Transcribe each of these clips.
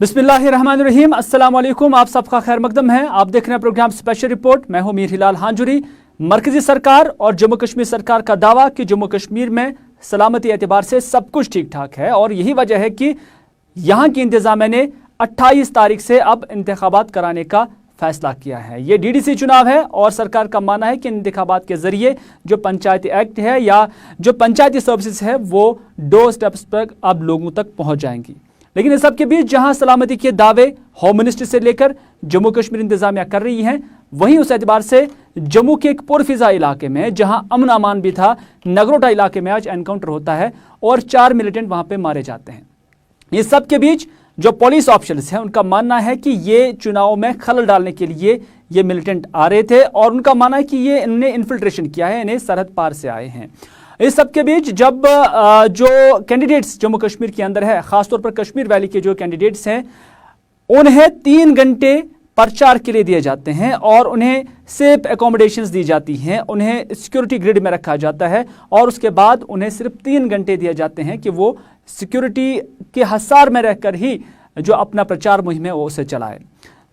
बिस्मिल्लाहिर्रहमानिर्रहीम, अस्सलाम वालेकुम। आप सबका खैर मकदम है। आप देख रहे हैं प्रोग्राम स्पेशल रिपोर्ट। मैं हूं मीर हिलाल हांजुरी। मरकजी सरकार और जम्मू कश्मीर सरकार का दावा कि जम्मू कश्मीर में सलामती एतबार से सब कुछ ठीक ठाक है और यही वजह है कि यहाँ की इंतजामिया ने 28 तारीख से अब इंतखाबात कराने का फैसला किया है। ये डीडीसी चुनाव है और सरकार का मानना है कि इंतखाबात के जरिए जो पंचायती एक्ट है या जो पंचायती सर्विसेज है वो 2 स्टेप्स पर अब लोगों तक पहुंच जाएंगी। लेकिन इस सब के बीच जहां सलामती के दावे होम मिनिस्ट्री से लेकर जम्मू कश्मीर इंतजामिया कर रही हैं, वहीं उस एतबार से जम्मू के एक पुरफिजा इलाके में जहां अमन अमान भी था, नगरोटा इलाके में आज एनकाउंटर होता है और 4 मिलिटेंट वहां पे मारे जाते हैं। इस सब के बीच जो पुलिस ऑफिसर्स हैं उनका मानना है कि ये चुनाव में खलल डालने के लिए ये मिलिटेंट आ रहे थे और उनका मानना है कि ये इन्होंने इन्फिल्ट्रेशन किया है, इन्हें सरहद पार से आए हैं। इस सब के बीच जब जो कैंडिडेट्स जम्मू कश्मीर के अंदर है, खासतौर पर कश्मीर वैली के जो कैंडिडेट्स हैं, उन्हें 3 घंटे प्रचार के लिए दिए जाते हैं और उन्हें सेफ एकोमोडेशंस दी जाती हैं, उन्हें सिक्योरिटी ग्रिड में रखा जाता है और उसके बाद उन्हें सिर्फ 3 घंटे दिए जाते हैं कि वो सिक्योरिटी के हसार में रहकर ही जो अपना प्रचार मुहिम है वो उसे चलाए।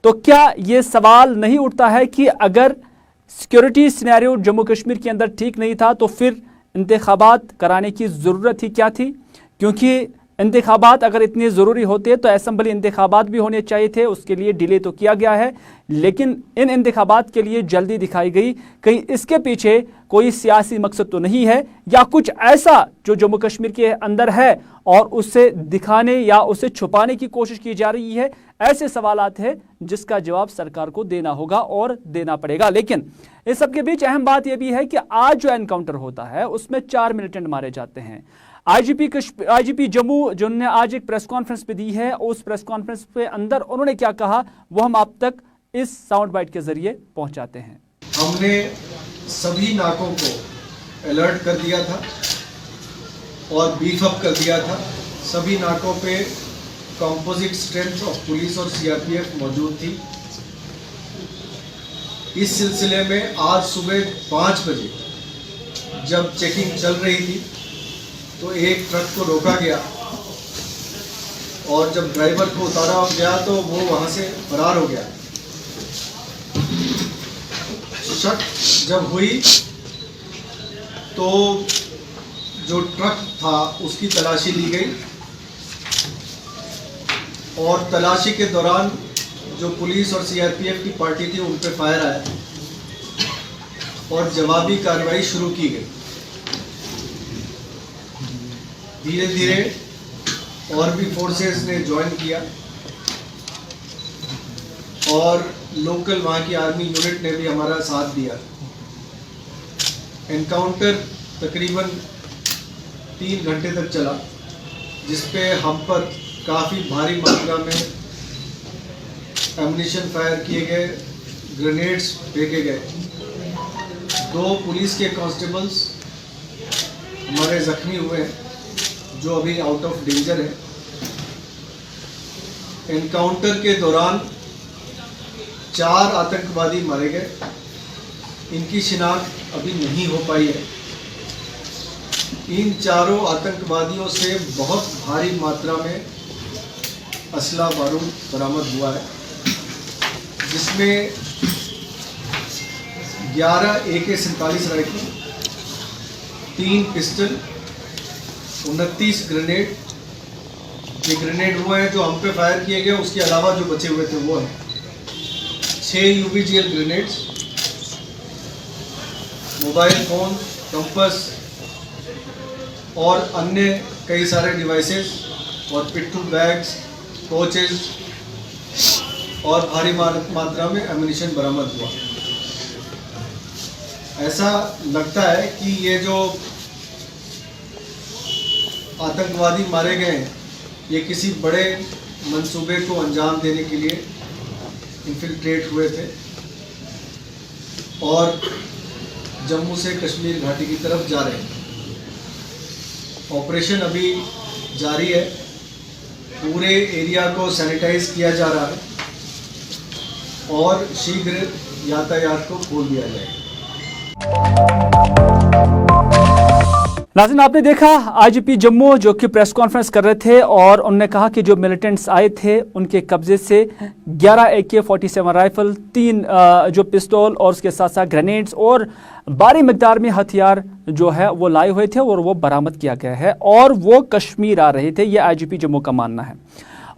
तो क्या ये सवाल नहीं उठता है कि अगर सिक्योरिटी सिनेरियो जम्मू कश्मीर के अंदर ठीक नहीं था तो फिर इंतखाबात कराने की ज़रूरत ही क्या थी? क्योंकि इंतखाबात अगर इतने ज़रूरी होते तो असेंबली इंतखाबात भी होने चाहिए थे, उसके लिए डिले तो किया गया है, लेकिन इन इंतखाबात के लिए जल्दी दिखाई गई। कहीं इसके पीछे कोई सियासी मकसद तो नहीं है या कुछ ऐसा जो जम्मू कश्मीर के अंदर है और उसे दिखाने या उसे छुपाने की कोशिश की जा रही है? ऐसे सवालात हैं जिसका जवाब सरकार को देना होगा और देना पड़ेगा। लेकिन इस सब के बीच अहम बात यह भी है कि आज जो एनकाउंटर होता है उसमें 4 मिलिटेंट मारे जाते हैं। आईजीपी जम्मू जिन्होंने आज एक प्रेस कॉन्फ्रेंस पे दी है, उस प्रेस कॉन्फ्रेंस के अंदर उन्होंने क्या कहा वो हम आप तक इस साउंड बाइट के जरिए पहुंचाते हैं। हमने सभी नाकों को अलर्ट कर दिया था और बीफ अप कर दिया था। सभी नाकों पे कंपोजिट स्ट्रेंथ ऑफ पुलिस और सीआरपीएफ मौजूद थी। इस सिलसिले में आज सुबह 5 बजे जब चेकिंग चल रही थी तो एक ट्रक को रोका गया और जब ड्राइवर को उतारा गया तो वो वहां से फरार हो गया। शक जब हुई तो जो ट्रक था उसकी तलाशी ली गई और तलाशी के दौरान जो पुलिस और सीआरपीएफ की पार्टी थी उन पे फायर आया और जवाबी कार्रवाई शुरू की गई। धीरे धीरे और भी फोर्सेस ने ज्वाइन किया और लोकल वहाँ की आर्मी यूनिट ने भी हमारा साथ दिया। एनकाउंटर तकरीबन 3 घंटे तक चला, जिसपे हम पर काफ़ी भारी मात्रा में एमुनिशन फायर किए गए, ग्रेनेड्स फेंके गए। 2 पुलिस के कांस्टेबल्स हमारे जख्मी हुए हैं जो अभी आउट ऑफ डेंजर है। एनकाउंटर के दौरान 4 आतंकवादी मारे गए, इनकी शिनाख्त अभी नहीं हो पाई है। इन चारों आतंकवादियों से बहुत भारी मात्रा में असला बारूद बरामद हुआ है, जिसमें 11 AK-47 राइफल, 3 पिस्टल, 29 ग्रेनेड। ये ग्रेनेड वो हैं जो हम पे फायर किए गए, उसके अलावा जो बचे हुए थे वो हैं 6 UBGL grenades, mobile phone, compass और अन्य कई सारे डिवाइसेस और पिट्ठू बैग्स, कोचेस और भारी मात्रा में एमुनिशन बरामद हुआ। ऐसा लगता है कि ये जो आतंकवादी मारे गए हैं ये किसी बड़े मंसूबे को अंजाम देने के लिए इन्फिल्ट्रेट हुए थे और जम्मू से कश्मीर घाटी की तरफ जा रहे हैं। ऑपरेशन अभी जारी है, पूरे एरिया को सैनिटाइज किया जा रहा है और शीघ्र यातायात को खोल दिया जाएगा। नाज़रीन, आपने देखा आईजीपी जम्मू जो कि प्रेस कॉन्फ्रेंस कर रहे थे और उन्होंने कहा कि जो मिलिटेंट्स आए थे उनके कब्जे से 11 AK-47 राइफल, 3 जो पिस्तौल और उसके साथ साथ ग्रेनेड्स और भारी मिकदार में हथियार जो है वो लाए हुए थे और वो बरामद किया गया है और वो कश्मीर आ रहे थे। ये आईजीपी जम्मू का मानना है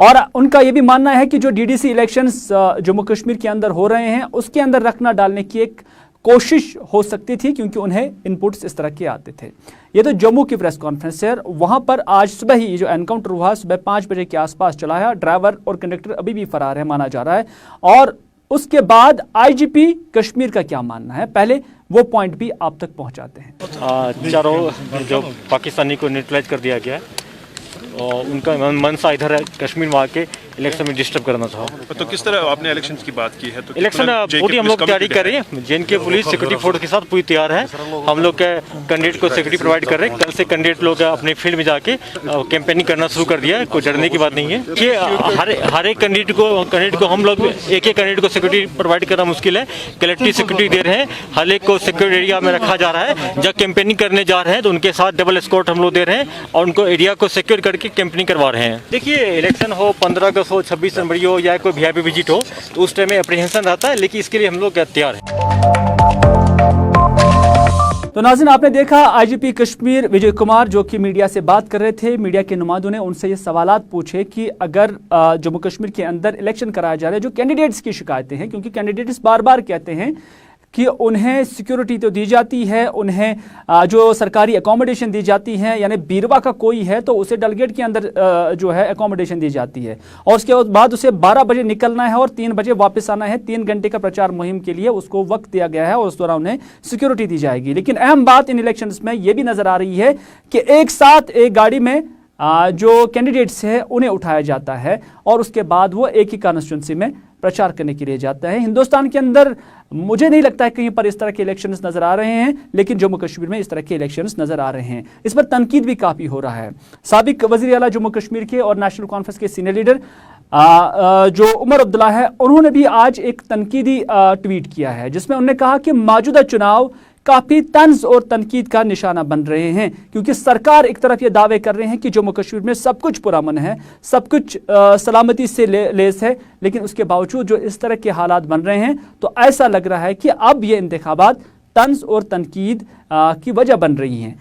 और उनका ये भी मानना है कि जो डीडीसी इलेक्शंस जम्मू कश्मीर के अंदर हो रहे हैं उसके अंदर रखना डालने की एक कोशिश हो सकती थी क्योंकि उन्हें इनपुट्स इस तरह के आते थे। ये तो जम्मू की प्रेस कॉन्फ्रेंस है। वहां पर आज सुबह ही जो एनकाउंटर हुआ सुबह 5 बजे के आसपास चला है। ड्राइवर और कंडक्टर अभी भी फरार है माना जा रहा है। और उसके बाद आईजीपी कश्मीर का क्या मानना है, पहले वो पॉइंट भी आप तक पहुंचाते हैं। चारों जो पाकिस्तानी को न्यूट्रलाइज कर दिया गया है और उनका मनसा इधर है कश्मीर में आके इलेक्शन में डिस्टर्ब करना था। तो किस तरह आपने इलेक्शन की बात की है? तो इलेक्शन पूरी हम लोग तैयारी कर रहे हैं। जेएनके पुलिस सिक्योरिटी फोर्स के साथ पूरी तैयार है। हम लोग के कैंडिडेट को सिक्योरिटी प्रोवाइड कर रहे हैं। कल से कैंडिडेट लोग अपने फील्ड में जाके कैंपेनिंग करना शुरू कर दिया है। कोई डरने की बात नहीं है कि हर एक कैंडिडेट को हम लोग एक कैंडिडेट को सिक्योरिटी प्रोवाइड करना मुश्किल है। कलेक्टिव सिक्योरिटी दे रहे हैं। हर एक को सिक्योर एरिया में रखा जा रहा है। जब कैंपेनिंग करने जा रहे हैं तो उनके साथ डबल एस्कॉर्ट हम लोग दे रहे हैं और उनको एरिया को सिक्योर करके कैंपेनिंग करवा रहे हैं। देखिए, इलेक्शन हो 15 अगस्त हो 26 जनवरी हो या कोई वीआईपी विजिट हो तो उस टाइम में अप्रीहेंशन रहता है, लेकिन इसके लिए हम लोग तैयार हैं। तो नाज़रीन, आपने देखा आईजीपी कश्मीर विजय कुमार जो कि मीडिया से बात कर रहे थे। मीडिया के नुमाइंदों ने उनसे ये सवालात पूछे कि अगर जम्मू कश्मीर के अंदर इलेक्शन कराया जा रहा है, जो कैंडिडेट्स की शिकायतें हैं, क्योंकि कैंडिडेट्स बार बार कहते हैं कि उन्हें सिक्योरिटी तो दी जाती है, उन्हें जो सरकारी अकोमोडेशन दी जाती है, यानी बीरवा का कोई है तो उसे डेलगेट के अंदर जो है अकोमोडेशन दी जाती है और उसके बाद उसे 12 बजे निकलना है और 3 बजे वापस आना है। 3 घंटे का प्रचार मुहिम के लिए उसको वक्त दिया गया है और उस दौरान उन्हें सिक्योरिटी दी जाएगी। लेकिन अहम बात इन इलेक्शंस में यह भी नजर आ रही है कि एक साथ एक गाड़ी में जो कैंडिडेट्स है उन्हें उठाया जाता है और उसके बाद वो एक ही कॉन्स्टिट्यूंसी में प्रचार करने के लिए जाता है। हिंदुस्तान के अंदर मुझे नहीं लगता है कहीं पर इस तरह के इलेक्शंस नजर आ रहे हैं, लेकिन जम्मू कश्मीर में इस तरह के इलेक्शंस नजर आ रहे हैं। इस पर तनकीद भी काफी हो रहा है। साबिक वजीर आला जम्मू कश्मीर के और नेशनल कॉन्फ्रेंस के सीनियर लीडर जो उमर अब्दुल्ला है, उन्होंने भी आज एक तनकीदी ट्वीट किया है जिसमें उन्होंने कहा कि मौजूदा चुनाव काफी तंज और तनकीद का निशाना बन रहे हैं क्योंकि सरकार एक तरफ ये दावे कर रहे हैं कि जम्मू कश्मीर में सब कुछ पुरअमन है, सब कुछ सलामती से लेस है, लेकिन उसके बावजूद जो इस तरह के हालात बन रहे हैं तो ऐसा लग रहा है कि अब ये इंतखाबात तंज और तनकीद की वजह बन रही हैं।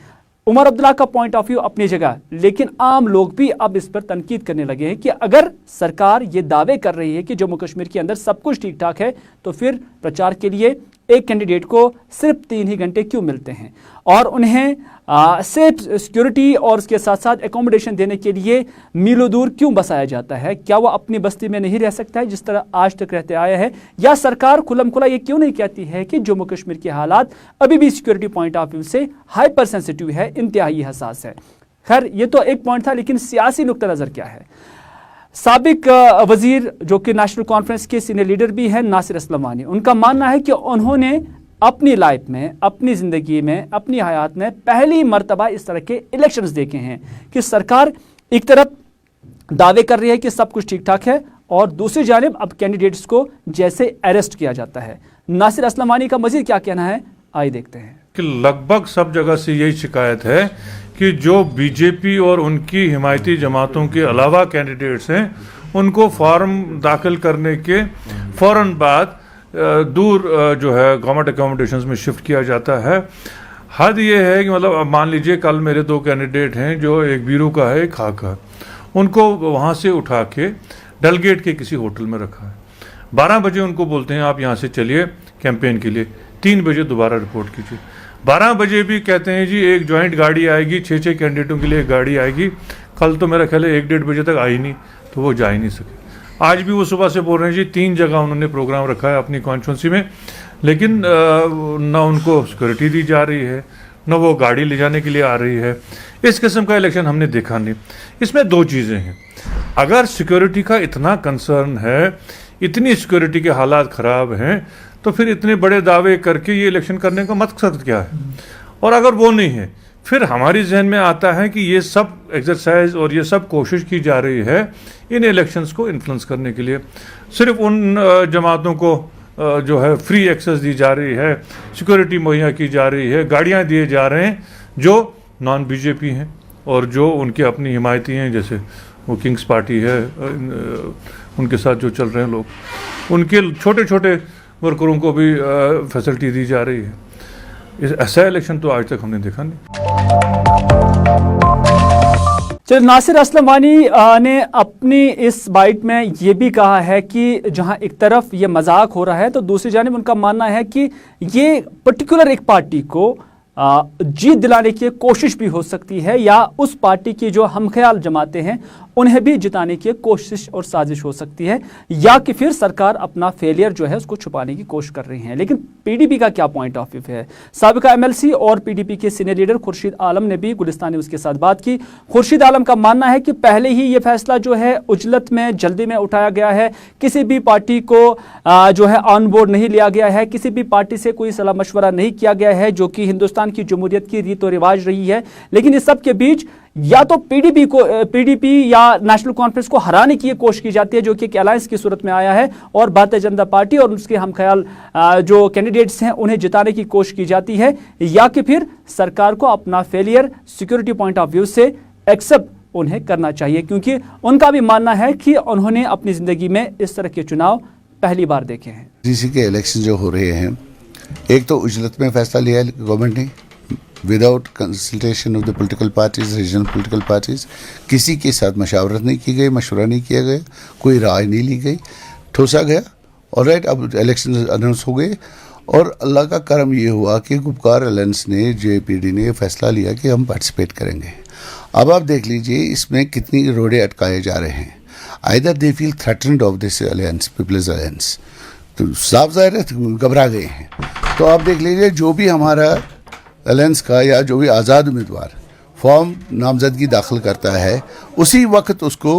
उमर अब्दुल्ला का पॉइंट ऑफ व्यू अपनी जगह, लेकिन आम लोग भी अब इस पर तनकीद करने लगे हैं कि अगर सरकार ये दावे कर रही है कि जम्मू कश्मीर के अंदर सब कुछ ठीक ठाक है तो फिर प्रचार के लिए एक कैंडिडेट को सिर्फ 3 ही घंटे क्यों मिलते हैं और उन्हें सेफ सिक्योरिटी और उसके साथ साथ एकोमोडेशन देने के लिए मीलों दूर क्यों बसाया जाता है? क्या वो अपनी बस्ती में नहीं रह सकता है जिस तरह आज तक रहते आया है? या सरकार खुलम खुला ये क्यों नहीं कहती है कि जम्मू कश्मीर के हालात अभी भी सिक्योरिटी पॉइंट ऑफ व्यू से हाइपर सेंसिटिव है, इंतहाई हसास है? खैर, ये तो एक पॉइंट था, लेकिन सियासी नुक्ता नज़र क्या है? साबिक वजीर जो कि नेशनल कॉन्फ्रेंस के सीनियर लीडर भी हैं नासिर असलम वानी, उनका मानना है कि उन्होंने अपनी लाइफ में, अपनी ज़िंदगी में, अपनी हयात में पहली मर्तबा इस तरह के इलेक्शंस देखे हैं कि सरकार एक तरफ दावे कर रही है कि सब कुछ ठीक ठाक है और दूसरी जानिब अब कैंडिडेट्स को जैसे अरेस्ट किया जाता है। नासिर असलम वानी का मजीद क्या कहना है, आइए देखते हैं। कि लगभग सब जगह से यही शिकायत है कि जो बीजेपी और उनकी हिमायती जमातों के अलावा कैंडिडेट्स हैं उनको फॉर्म दाखिल करने के फ़ौरन बाद दूर जो है गवर्नमेंट अकोमोडेशंस में शिफ्ट किया जाता है। हद ये है कि मतलब अब मान लीजिए कल मेरे 2 कैंडिडेट हैं, जो एक बीरू का है, एक खा का, उनको वहाँ से उठा के डलगेट के किसी होटल में रखा है। 12 बजे उनको बोलते हैं आप यहाँ से चलिए कैंपेन के लिए, 3 बजे दोबारा रिपोर्ट कीजिए। 12 बजे भी कहते हैं जी एक जॉइंट गाड़ी आएगी, 6 कैंडिडेटों के लिए एक गाड़ी आएगी। कल तो मेरा ख्याल है 1-1.5 बजे तक आई नहीं, तो वो जा ही नहीं सके। आज भी वो सुबह से बोल रहे हैं जी 3 जगह उन्होंने प्रोग्राम रखा है अपनी कॉन्स्टिट्यूंसी में, लेकिन ना उनको सिक्योरिटी दी जा रही है, ना वो गाड़ी ले जाने के लिए आ रही है। इस किस्म का इलेक्शन हमने देखा नहीं। इसमें 2 चीज़ें हैं। अगर सिक्योरिटी का इतना कंसर्न है, इतनी सिक्योरिटी के हालात ख़राब हैं, तो फिर इतने बड़े दावे करके ये इलेक्शन करने का मकसद क्या है? और अगर वो नहीं है, फिर हमारी जहन में आता है कि ये सब एक्सरसाइज और ये सब कोशिश की जा रही है इन इलेक्शंस को इन्फ्लुएंस करने के लिए। सिर्फ उन जमातों को जो है फ्री एक्सेस दी जा रही है, सिक्योरिटी मुहैया की जा रही है, गाड़ियां दिए जा रहे हैं जो नॉन बीजेपी हैं और जो उनके अपनी हिमायती हैं, जैसे वो किंग्स पार्टी है, उनके साथ जो चल रहे हैं लोग, उनके छोटे छोटे वर्करों को भी फैसिलिटी दी जा रही है। ऐसा इलेक्शन तो आज तक हमने देखा नहीं। चलिए, नासिर असलम वानी ने अपनी इस बाइट में ये भी कहा है कि जहां एक तरफ ये मजाक हो रहा है तो दूसरी जानिब उनका मानना है कि ये पर्टिकुलर एक पार्टी को जीत दिलाने की कोशिश भी हो सकती है, या उस पार्टी की जो हमख्याल जमाते हैं उन्हें भी जिताने की कोशिश और साजिश हो सकती है, या कि फिर सरकार अपना फेलियर जो है उसको छुपाने की कोशिश कर रही है। लेकिन पीडीपी का क्या पॉइंट ऑफ व्यू है? साबिका एमएलसी और पीडीपी के सीनियर लीडर खुर्शीद आलम ने भी गुलिस्तान न्यूज़ के साथ बात की। खुर्शीद आलम का मानना है कि पहले ही ये फैसला जो है उजलत में, जल्दी में उठाया गया है, किसी भी पार्टी को जो है ऑन बोर्ड नहीं लिया गया है, किसी भी पार्टी से कोई सलाह मशवरा नहीं किया गया है, जो कि हिंदुस्तान की जमहूरियत की रीत और रिवाज रही है। लेकिन इस सब के बीच या तो पीडीपी या नेशनल कॉन्फ्रेंस को हराने की कोशिश की जाती है, जो कि एक अलायंस की सूरत में आया है, और भारतीय जनता पार्टी और उसके हमख्याल जो कैंडिडेट्स हैं उन्हें जिताने की कोशिश की जाती है, या कि फिर सरकार को अपना failure security point of view से एक्सेप्ट उन्हें करना चाहिए, क्योंकि उनका भी मानना है कि उन्होंने अपनी जिंदगी में इस तरह के चुनाव पहली बार देखे हैं। डीसी के इलेक्शन जो हो रहे हैं, एक तो उजलत में फैसला लिया है गवर्नमेंट ने without consultation of the political parties, regional political parties. किसी के साथ मशावरत नहीं की गई, मशवरा नहीं किया गया, कोई राय नहीं ली गई, ठोसा गया। ऑलराइट, अब इलेक्शन अनाउंस हो गए और अल्लाह का करम ये हुआ कि गुपकार अलायंस ने, जेपीडी ने फैसला लिया कि हम पार्टिसिपेट करेंगे। अब आप देख लीजिए इसमें कितनी रोड़े अटकाए जा रहे हैं। Either they feel threatened of this alliance, People's Alliance, तो साफ जाहिर है घबरा गए हैं। तो आप देख लीजिए जो भी हमारा अलायंस का या जो भी आज़ाद उम्मीदवार फॉर्म नामजदगी दाखिल करता है, उसी वक्त उसको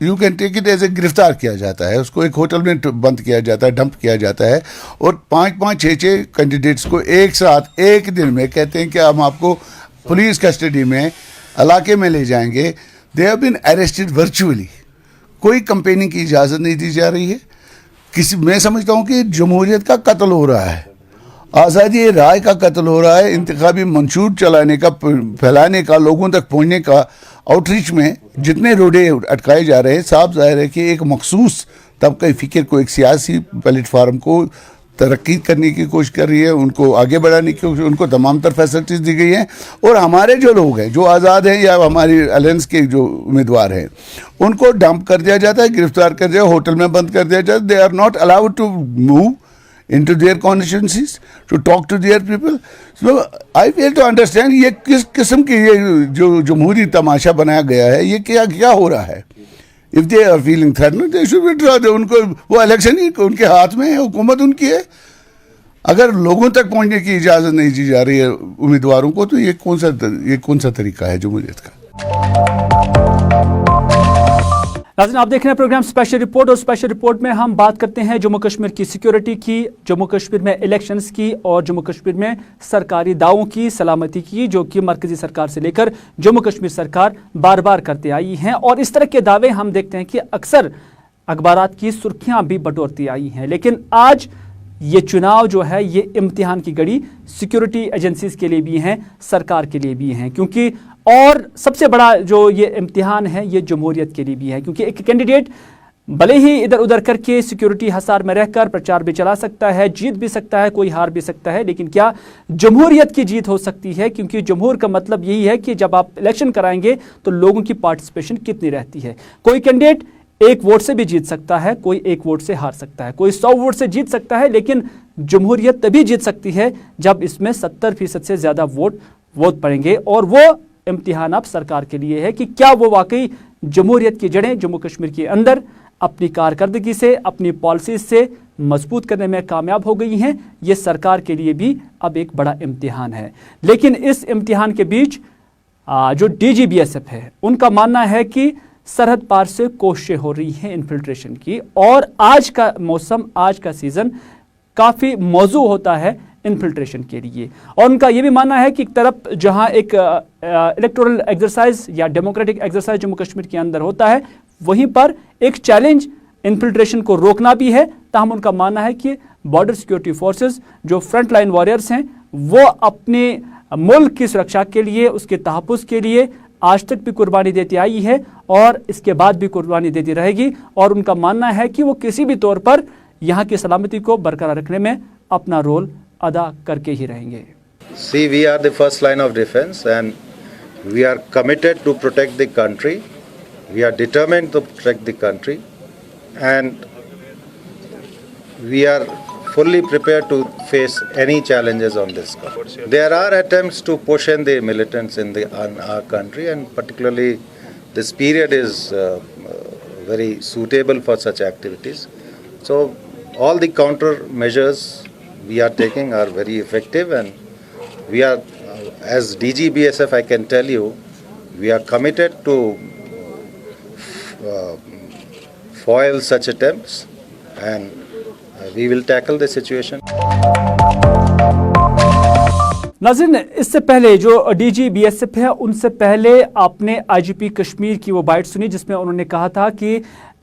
you can take it as a गिरफ्तार किया जाता है, उसको एक होटल में बंद किया जाता है, डंप किया जाता है, और 5-5, 6-6 कैंडिडेट्स को एक साथ एक दिन में कहते हैं कि हम आपको पुलिस कस्टडी में इलाके में ले जाएंगे। They have been arrested virtually. कोई कंपेनिंग की इजाज़त नहीं दी जा रही है। मैं समझता हूँ कि जमहूरियत का कत्ल हो रहा है, आज़ादी राय का कत्ल हो रहा है। इंतखाबी मंशूर चलाने का, फैलाने का, लोगों तक पहुँचने का, आउटरीच में जितने रोडे अटकाए जा रहे हैं, साफ जाहिर है कि एक मखसूस तबका फ़िक्र को, एक सियासी प्लेटफार्म को तरक्की करने की कोशिश कर रही है, उनको आगे बढ़ाने की कोशिश, उनको तमाम तर फैसिलिटीज़ दी गई हैं। और हमारे जो लोग हैं, जो आज़ाद हैं या हमारी अलायंस के जो उम्मीदवार हैं, उनको डंप कर दिया जाता है, गिरफ्तार कर दिया, होटल में बंद कर दिया जाता है। They are not allowed to move into their constituencies to talk to their people. So I fail to understand ये किस किस्म की ये जो जमहूरी तमाशा बनाया गया है, ये क्या क्या हो रहा है। If they are feeling threatened, they should withdraw. उनको वो इलेक्शन ही उनके हाथ में है, हुकूमत उनकी है। अगर लोगों तक पहुंचने की इजाज़त नहीं दी जा रही है उम्मीदवारों को, तो ये कौन सा तरीका है जमहूरियत का। नाज़रीन, आप देख रहे हैं प्रोग्राम स्पेशल रिपोर्ट, और स्पेशल रिपोर्ट में हम बात करते हैं जम्मू कश्मीर की सिक्योरिटी की, जम्मू कश्मीर में इलेक्शंस की, और जम्मू कश्मीर में सरकारी दावों की, सलामती की, जो कि मरकजी सरकार से लेकर जम्मू कश्मीर सरकार बार बार करते आई हैं। और इस तरह के दावे हम देखते हैं कि अक्सर अखबारात की सुर्खियां भी बटोरती आई हैं। लेकिन आज ये चुनाव जो है, ये इम्तिहान की घड़ी सिक्योरिटी एजेंसीज के लिए भी हैं, सरकार के लिए भी हैं, क्योंकि और सबसे बड़ा जो ये इम्तिहान है, ये जमहूरियत के लिए भी है, क्योंकि एक कैंडिडेट भले ही इधर उधर करके सिक्योरिटी हसार में रहकर प्रचार भी चला सकता है, जीत भी सकता है, कोई हार भी सकता है, लेकिन क्या जमहूरियत की जीत हो सकती है? क्योंकि जमहूर का मतलब यही है कि जब आप इलेक्शन कराएंगे तो लोगों की पार्टिसिपेशन कितनी रहती है। कोई कैंडिडेट 1 वोट से भी जीत सकता है, कोई 1 वोट से हार सकता है, कोई 100 वोट से जीत सकता है, लेकिन जमहूरियत तभी जीत सकती है जब इसमें 70% से ज़्यादा वोट पड़ेंगे। और वो इम्तिहान अब सरकार के लिए है कि क्या वो वाकई जमहूरियत की जड़ें जम्मू कश्मीर के अंदर अपनी कारकर्दगी से, अपनी पॉलिसीज से मजबूत करने में कामयाब हो गई हैं। ये सरकार के लिए भी अब एक बड़ा इम्तिहान है। लेकिन इस इम्तिहान के बीच जो DGBSF है, उनका मानना है कि सरहद पार से कोशिशें हो रही हैं इन्फिल्ट्रेशन की, और आज का मौसम, आज का सीज़न काफ़ी मौजू होता है इन्फिल्ट्रेशन के लिए। और उनका ये भी मानना है कि एक तरफ जहां एक इलेक्टोरल एक्सरसाइज या डेमोक्रेटिक एक्सरसाइज जम्मू कश्मीर के अंदर होता है, वहीं पर एक चैलेंज इन्फिल्ट्रेशन को रोकना भी है। ताहम उनका मानना है कि बॉर्डर सिक्योरिटी फोर्सेस, जो फ्रंट लाइन वॉरियर्स हैं, वो अपने मुल्क की सुरक्षा के लिए, उसके तहफ़्फ़ुज़ के लिए आज तक भी कुर्बानी देती आई है और इसके बाद भी कुर्बानी देती रहेगी। और उनका मानना है कि वो किसी भी तौर पर यहाँ की सलामती को बरकरार रखने में अपना रोल अदा करके ही रहेंगे। See, we are the first line of defense and we are committed to protect the country. We are determined to protect the country and we are fully prepared to face any challenges on this country. There are attempts to push in the militants in our country, and particularly this period is very suitable for such activities. So all the counter measures we are taking are very effective, and we are, as DG BSF, I can tell you, we are committed to foil such attempts and we will tackle the situation. नाज़रीन, इससे पहले जो DG BSF है उनसे पहले आपने IGP Kashmir की वो बाइट सुनी जिसमें उन्होंने कहा था कि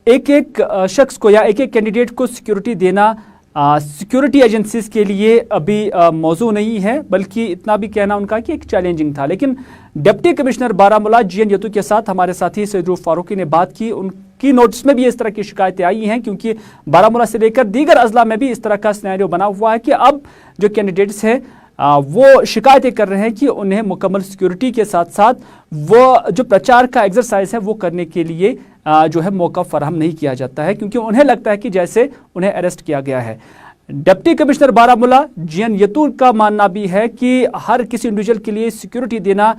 एक एक शख्स को या एक एक कैंडिडेट को सिक्योरिटी देना सिक्योरिटी एजेंसीज के लिए अभी मौजू नहीं है, बल्कि इतना भी कहना उनका कि एक चैलेंजिंग था। लेकिन डिप्टी कमिश्नर बारामूला जीएन यतू के साथ हमारे साथी सैयदरूफ फारूकी ने बात की। उनकी नोटिस में भी इस तरह की शिकायतें आई हैं, क्योंकि बारामूला से लेकर दीगर अजला में भी इस तरह का सिनेरियो बना हुआ है कि अब जो कैंडिडेट्स हैं वो शिकायतें कर रहे हैं कि उन्हें मुकम्मल सिक्योरिटी के साथ साथ वो जो प्रचार का एक्सरसाइज है वो करने के लिए जो है मौका फराहम नहीं किया जाता है, क्योंकि उन्हें लगता है कि जैसे उन्हें अरेस्ट किया गया है। डिप्टी कमिश्नर बारामूला जीएन यतू का मानना भी है कि हर किसी इंडिविजुअल के लिए सिक्योरिटी देना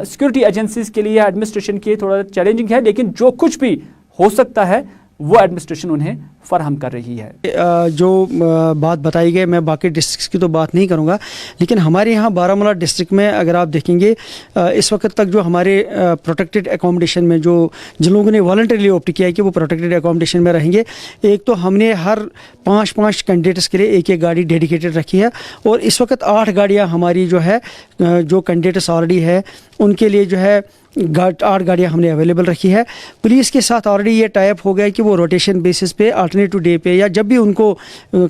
सिक्योरिटी एजेंसीज के लिए एडमिनिस्ट्रेशन के थोड़ा चैलेंजिंग है, लेकिन जो कुछ भी हो सकता है वो एडमिनिस्ट्रेशन उन्हें फराहम कर रही है। जो बात बताई गई, मैं बाकी डिस्ट्रिक्ट्स की तो बात नहीं करूंगा, लेकिन हमारे यहाँ बारामूला डिस्ट्रिक्ट में अगर आप देखेंगे इस वक्त तक जो हमारे प्रोटेक्टेड एकोमोडेशन में जो जिन लोगों ने वॉलंटरीली ऑप्ट किया है कि वो प्रोटेक्टेड एकोमोडेशन में रहेंगे, एक तो हमने हर 5 कैंडिडेट्स के लिए एक एक गाड़ी डेडिकेटेड रखी है और इस वक्त 8 गाड़ियाँ हमारी जो है जो कैंडिडेट्स ऑलरेडी है उनके लिए जो है 8 गाड़ियाँ हमने अवेलेबल रखी है। पुलिस के साथ ऑलरेडी ये टाइप हो गया कि वो रोटेशन बेसिस पे अल्टरनेटिव डे पे या जब भी उनको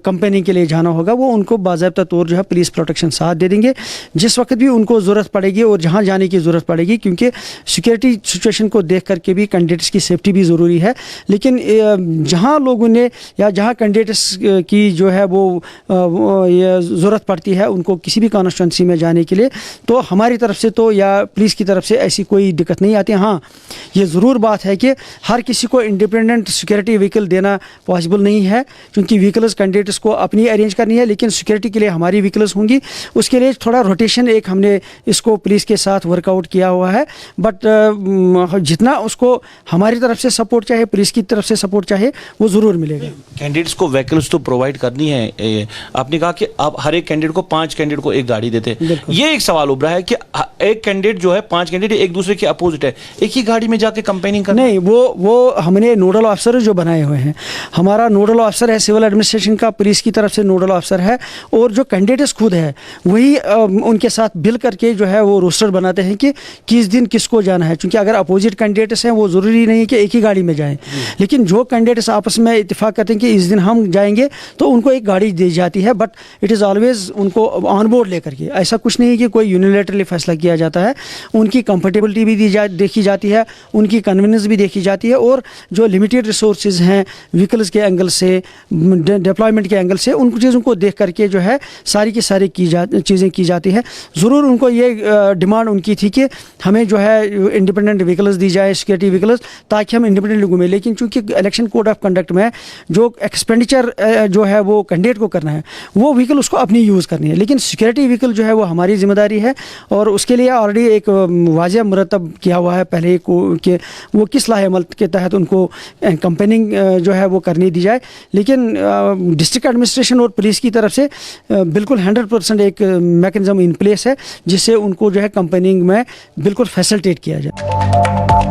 कंपेनिंग के लिए जाना होगा वो उनको बाज़ाब्ता तौर जो है पुलिस प्रोटेक्शन साथ दे देंगे जिस वक्त भी उनको ज़रूरत पड़ेगी और जहाँ जाने की ज़रूरत पड़ेगी, क्योंकि सिक्योरिटी सिचुएशन को देख करके भी कैंडिडेट्स की सेफ्टी भी ज़रूरी है। लेकिन जहाँ लोगों ने या जहाँ कैंडिडेट्स की जो है वो ज़रूरत पड़ती है उनको किसी भी कॉन्स्टिट्यूंसी में जाने के लिए, तो हमारी तरफ से तो या पुलिस की तरफ से ऐसी कोई दिक्कत नहीं आती। हाँ, ये ज़रूर बात है कि हर किसी को इंडिपेंडेंट सिक्योरिटी व्हीकल देना पॉसिबल नहीं है, क्योंकि व्हीकल्स कैंडिडेट्स को अपनी अरेंज करनी है, लेकिन सिक्योरिटी के लिए हमारी व्हीकल्स होंगी। उसके लिए थोड़ा रोटेशन एक हमने इसको पुलिस के साथ वर्कआउट किया हुआ है, बट जितना उसको हमारी तरफ से सपोर्ट चाहे, पुलिस की तरफ से सपोर्ट चाहे, वो ज़रूर मिलेगा। कैंडिडेट्स को व्हीकल्स तो प्रोवाइड करनी है। आपने कहा कि आप हर एक कैंडिडेट को 5 कैंडिडेट को एक गाड़ी देते हैं। ये एक सवाल उभरा है कि एक कैंडिडेट जो है 5 कैंडिडेट एक दूसरे के अपोजिट है, एक ही गाड़ी में जाके कंपेनिंग करना? नहीं, वो हमने नोडल ऑफिसर जो बनाए हुए हैं, हमारा नोडल ऑफिसर है सिविल एडमिनिस्ट्रेशन का, पुलिस की तरफ से नोडल ऑफिसर है, और जो कैंडिडेट्स खुद है वही उनके साथ बिल करके जो है वो रोस्टर बनाते हैं कि किस दिन किसको जाना है। क्योंकि अगर अपोजिट कैंडिडेट्स हैं वो ज़रूरी नहीं कि एक ही गाड़ी में जाएं, लेकिन जो कैंडिडेट्स आपस में इत्तेफाक करते हैं कि इस दिन हम जाएंगे तो उनको एक गाड़ी दी जाती है, बट इट इज़ ऑलवेज उनको ऑन बोर्ड लेकर के। ऐसा कुछ नहीं है कि कोई यूनिलैटरली फैसला किया जाता है। उनकी कंफर्टेबिलिटी भी देखी जाती है, उनकी कन्वीनियंस भी देखी जाती है, और जो लिमिटेड रिसोर्सेज हैं व्हीकल्स के एंगल से, डिप्लॉयमेंट के एंगल से, उन चीज़ों को देख करके जो है सारी की सारी चीज़ें की जाती है। ज़रूर उनको ये डिमांड उनकी थी कि हमें जो है इंडिपेंडेंट व्हीकल्स दी जाए, सिक्योरिटी व्हीकल्स, ताकि हम इंडिपेंडेंटली घूमें। लेकिन चूँकि इलेक्शन कोड ऑफ कंडक्ट में जो एक्सपेंडिचर जो है वो कैंडिडेट को करना है, वो व्हीकल उसको अपनी यूज़ करनी है, लेकिन सिक्योरिटी व्हीकल जो है वो हमारी जिम्मेदारी है, और उसके लिए ऑलरेडी एक वाज़ेह मुरतब किया हुआ है पहले कि वो किस लाहे अमल के तहत उनको कंपेनिंग जो है वो करनी दी जाए। लेकिन डिस्ट्रिक्ट एडमिनिस्ट्रेशन और पुलिस की तरफ से बिल्कुल 100% एक मैकेनिज्म इन प्लेस है जिससे उनको जो है कंपेनिंग में बिल्कुल फैसिलिटेट किया जाए।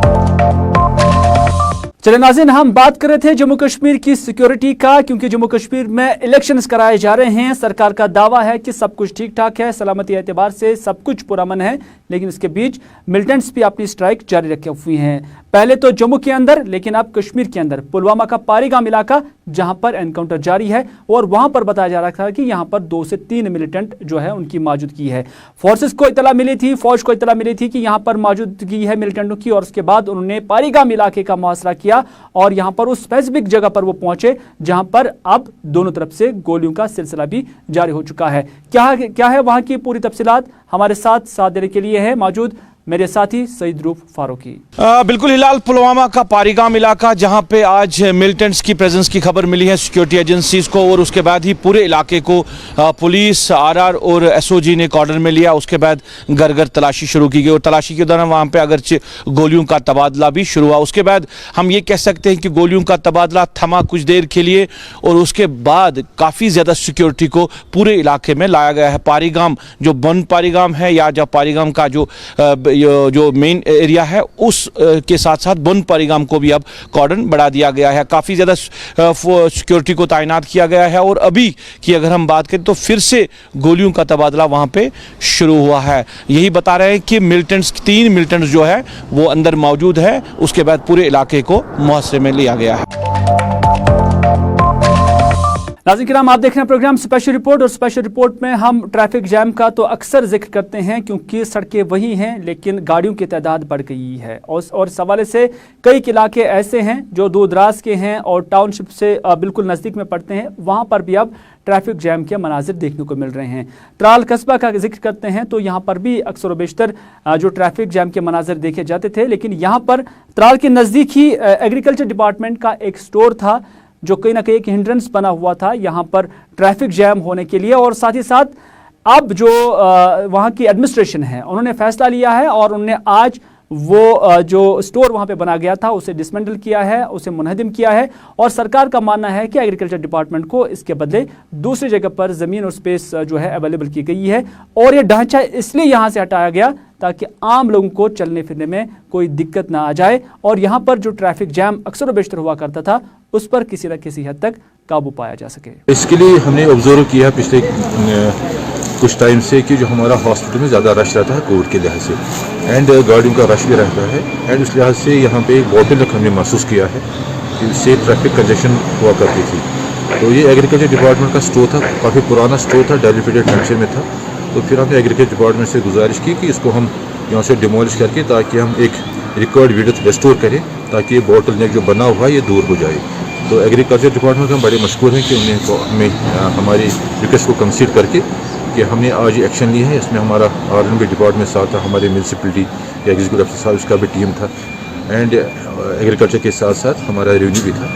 चले नाज़रीन, हम बात कर रहे थे जम्मू कश्मीर की सिक्योरिटी का, क्योंकि जम्मू कश्मीर में इलेक्शंस कराए जा रहे हैं। सरकार का दावा है कि सब कुछ ठीक ठाक है, सलामती एतबार से सब कुछ पुरअमन है, लेकिन इसके बीच मिलिटेंट्स भी अपनी स्ट्राइक जारी रखे हुए हैं। पहले तो जम्मू के अंदर, लेकिन अब कश्मीर के अंदर पुलवामा का पारीगाम इलाका जहां पर एनकाउंटर जारी है और वहां पर बताया जा रहा था कि यहां पर 2 से 3 मिलिटेंट जो है उनकी मौजूदगी है। फोर्सेस को इतला मिली थी, फौज को इतला मिली थी कि यहां पर मौजूदगी है मिलिटेंटों की, और उसके बाद उन्होंने पारीगाम इलाके का मुहासरा किया और यहां पर उस स्पेसिफिक जगह पर वो पहुंचे जहां पर अब दोनों तरफ से गोलियों का सिलसिला भी जारी हो चुका है। क्या है वहां की पूरी तफसीलात, हमारे साथ देने के लिए है मौजूद मेरे साथी सईद रूफ फारूकी। बिल्कुल हिलाल, पुलवामा का पारीगाम इलाका जहां पे आज मिलिटेंट्स की प्रेजेंस की खबर मिली है सिक्योरिटी एजेंसीज को, और उसके बाद ही पूरे इलाके को पुलिस, आरआर और एसओजी ने कॉर्डर में लिया। उसके बाद घर घर तलाशी शुरू की गई और तलाशी के दौरान वहां पे अगरचे गोलियों का तबादला भी शुरू हुआ। उसके बाद हम ये कह सकते हैं कि गोलियों का तबादला थमा कुछ देर के लिए और उसके बाद काफ़ी ज़्यादा सिक्योरिटी को पूरे इलाके में लाया गया है। पारीगाम जो बन पारीगाम है या जब पारीगाम का जो मेन एरिया है उस के साथ साथ बन पारीगाम को भी अब कॉर्डन बढ़ा दिया गया है। काफ़ी ज़्यादा सिक्योरिटी को तैनात किया गया है और अभी की अगर हम बात करें तो फिर से गोलियों का तबादला वहाँ पे शुरू हुआ है। यही बता रहे हैं कि मिलिटेंट्स 3 मिलिटेंट्स जो है वो अंदर मौजूद है। उसके बाद पूरे इलाके को मुहासरे में लिया गया है। नाज़रीन किराम, आप देख रहे हैं प्रोग्राम स्पेशल रिपोर्ट, और स्पेशल रिपोर्ट में हम ट्रैफिक जैम का तो अक्सर जिक्र करते हैं क्योंकि सड़कें वही हैं लेकिन गाड़ियों की तादाद बढ़ गई है, और इस हवाले से कई इलाके ऐसे हैं जो दूर दराज के हैं और टाउनशिप से बिल्कुल नज़दीक में पड़ते हैं, वहाँ पर भी अब ट्रैफिक जैम के मनाजिर देखने को मिल रहे हैं। त्राल कस्बा का जिक्र करते हैं तो यहाँ पर भी अक्सर बेशतर जो ट्रैफिक जैम के मनाजिर देखे जाते थे, लेकिन यहाँ पर त्राल के नज़दीक ही एग्रीकल्चर डिपार्टमेंट का एक स्टोर था जो कहीं ना कहीं एक हिंड्रेंस बना हुआ था यहाँ पर ट्रैफिक जैम होने के लिए, और साथ ही साथ अब जो वहाँ की एडमिनिस्ट्रेशन है उन्होंने फैसला लिया है और उन्होंने आज वो जो स्टोर वहाँ पे बना गया था उसे डिसमेंटल किया है, उसे मुनहदिम किया है, और सरकार का मानना है कि एग्रीकल्चर डिपार्टमेंट को इसके बदले दूसरी जगह पर ज़मीन और स्पेस जो है अवेलेबल की गई है, और ये ढांचा इसलिए यहाँ से हटाया गया ताकि आम लोगों को चलने फिरने में कोई दिक्कत ना आ जाए, और यहाँ पर जो ट्रैफिक जैम अक्सर बेशतर हुआ करता था उस पर किसी न किसी हद तक काबू पाया जा सके। इसके लिए हमने ऑब्जर्व किया पिछले कुछ टाइम से कि जो हमारा हॉस्पिटल में ज़्यादा रश रहता है कोविड के लिहाज से, एंड गाड़ियों का रश भी रहता है, एंड उस लिहाज से यहाँ पे एक बोतल हमने महसूस किया है कि इससे ट्रैफिक कंजेशन हुआ करती थी। तो ये एग्रीकल्चर डिपार्टमेंट का स्टोर था, काफ़ी पुराना स्टोर था, डेवलप्ड फंक्शन में था। तो फिर हमने एग्रीकल्चर डिपार्टमेंट से गुजारिश की कि इसको हम यहाँ से डिमोलिश करके ताकि हम एक रिकॉर्ड विड्थ रेस्टोर करें ताकि ये बोटल नेक जो बना हुआ है ये दूर हो जाए। तो एग्रीकल्चर डिपार्टमेंट हम बड़े मशहूर हैं कि हमें हमारी रिक्वेस्ट को कंसीडर करके कि हमने आज एक्शन लिया है। इसमें हमारा आर&बी डिपार्टमेंट साथ था, हमारे म्यूनसिपलिटी या एग्जीक्यूटिव अफसर साहब उसका भी टीम था, एंड एग्रीकल्चर के साथ साथ हमारा रेवेन्यू भी था।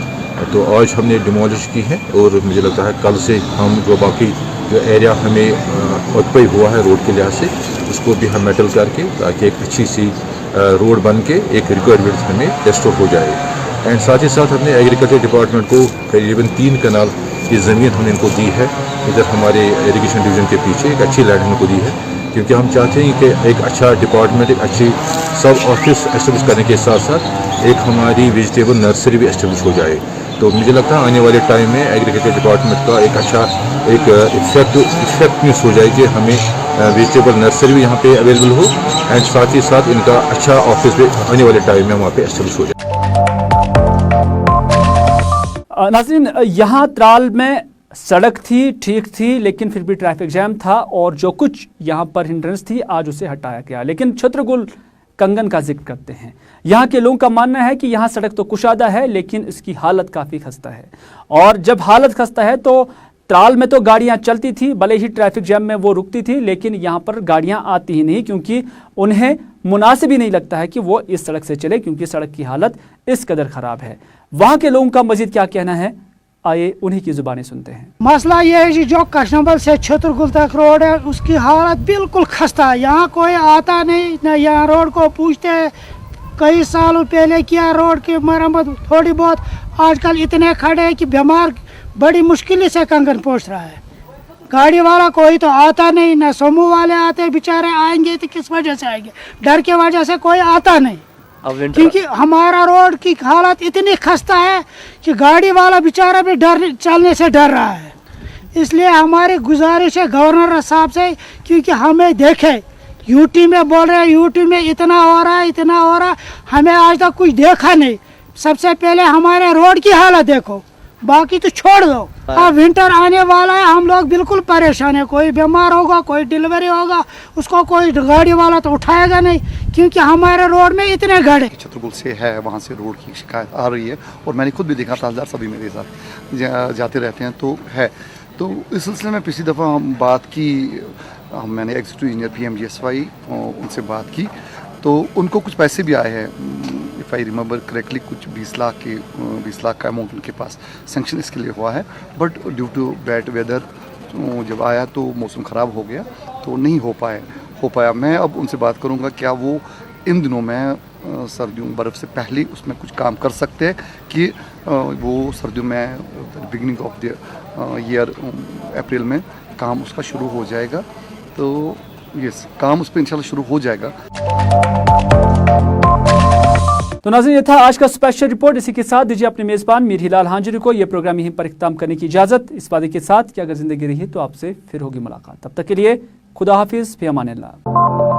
तो आज हमने डिमोलिश की है और मुझे लगता है कल से हम जो बाकी जो एरिया हमें ऑक्यूपाई हुआ है रोड के लिहाज से उसको भी हम मेटल करके ताकि एक अच्छी सी रोड बन के एक रिक्वायर्ड विड्थ हमें रेस्टोर हो जाए। एंड साथ ही साथ हमने एग्रीकल्चर डिपार्टमेंट को करीबन 3 कनाल की ज़मीन हमने इनको दी है इधर हमारे इरिगेशन डिवीज़न के पीछे, एक अच्छी लैंड इनको दी है क्योंकि हम चाहते हैं कि एक अच्छा डिपार्टमेंट, एक अच्छी सब ऑफिस एस्टेब्लिश करने के साथ साथ एक हमारी वेजिटेबल नर्सरी भी एस्टेब्लिश हो जाए। तो मुझे लगता है आने वाले टाइम में एग्रीकल्चर डिपार्टमेंट का एक अच्छा एक इफेक्टिवनेस हो जाएगी, हमें वेजिटेबल नर्सरी भी यहाँ पे अवेलेबल हो एंड साथ ही साथ इनका अच्छा ऑफिस भी आने वाले टाइम में वहाँ पे एस्टेब्लिश हो जाए। नाज़रीन, यहाँ त्राल में सड़क थी, ठीक थी, लेकिन फिर भी ट्रैफिक जैम था और जो कुछ यहाँ पर हिंड्रेंस थी आज उसे हटाया गया। लेकिन छत्रगुल कंगन का जिक्र करते हैं, यहाँ के लोगों का मानना है कि यहाँ सड़क तो कुशादा है लेकिन इसकी हालत काफ़ी खस्ता है, और जब हालत खस्ता है तो त्राल में तो गाड़ियाँ चलती थी, भले ही ट्रैफिक जैम में वो रुकती थी, लेकिन यहाँ पर गाड़ियाँ आती ही नहीं क्योंकि उन्हें मुनासिब ही नहीं लगता है कि वो इस सड़क से चले क्योंकि सड़क की हालत इस कदर ख़राब है। वहाँ के लोगों का मजीद क्या कहना है, आइए उन्हीं की जुबानें सुनते हैं। मसला ये है कि जो कशनबल से छतरगुल तक रोड है उसकी हालत बिल्कुल खस्ता है, यहाँ कोई आता नहीं, न यहाँ रोड को पूछते हैं। कई सालों पहले किया रोड की मरम्मत थोड़ी बहुत, आजकल इतने खड़े हैं कि बीमार बड़ी मुश्किल से कंगन पहुँच रहा है। गाड़ी वाला कोई तो आता नहीं, न समूह वाले आते, बेचारे आएंगे तो किस वजह से आएंगे, डर के वजह से कोई आता नहीं, क्योंकि हमारा रोड की हालत इतनी खस्ता है कि गाड़ी वाला बेचारा भी डर चलने से डर रहा है। इसलिए हमारी गुजारिश है गवर्नर साहब से, क्योंकि हमें देखे यूटी में बोल रहे हैं यूटी में इतना हो रहा है, इतना हो रहा है, हमें आज तक कुछ देखा नहीं। सबसे पहले हमारे रोड की हालत देखो, बाकी तो छोड़ दो। अब विंटर आने वाला है, हम लोग बिल्कुल परेशान है। कोई बीमार होगा, कोई डिलीवरी होगा, उसको कोई गाड़ी वाला तो उठाएगा नहीं, क्योंकि हमारे रोड में इतने गाड़ी। छतरपुर से है, वहाँ से रोड की शिकायत आ रही है और मैंने खुद भी देखा, तहसीलदार सभी मेरे साथ जाते रहते हैं तो है। तो इस सिलसिले में पिछली दफ़ा हम बात की, मैंने एग्जीक्यूटिव इंजीनियर PMGSY उनसे बात की तो उनको कुछ पैसे भी आए हैं, इफ़ आई रिमेंबर करेक्टली, कुछ 20 लाख का अमाउंट उनके पास सेंक्शन इसके लिए हुआ है। But due to bad weather जब आया तो मौसम ख़राब हो गया तो नहीं हो पाया। मैं अब उनसे बात करूँगा क्या वो इन दिनों में सर्दियों बर्फ़ से पहले उसमें कुछ काम कर सकते हैं कि वो सर्दियों में बिगिनिंग ऑफ द ईयर अप्रैल में काम उसका शुरू हो जाएगा। तो यस, काम उस पर इंशाल्लाह शुरू हो जाएगा। तो नाज़रीन, ये था आज का स्पेशल रिपोर्ट। इसी के साथ दीजिए अपने मेज़बान मीर हिलाल हांजुरी को यह प्रोग्राम यहीं पर इख्तिताम करने की इजाज़त, इस वादे के साथ कि अगर ज़िंदगी रही तो आपसे फिर होगी मुलाकात। तब तक के लिए खुदा हाफिज़, फ़ी अमान अल्लाह।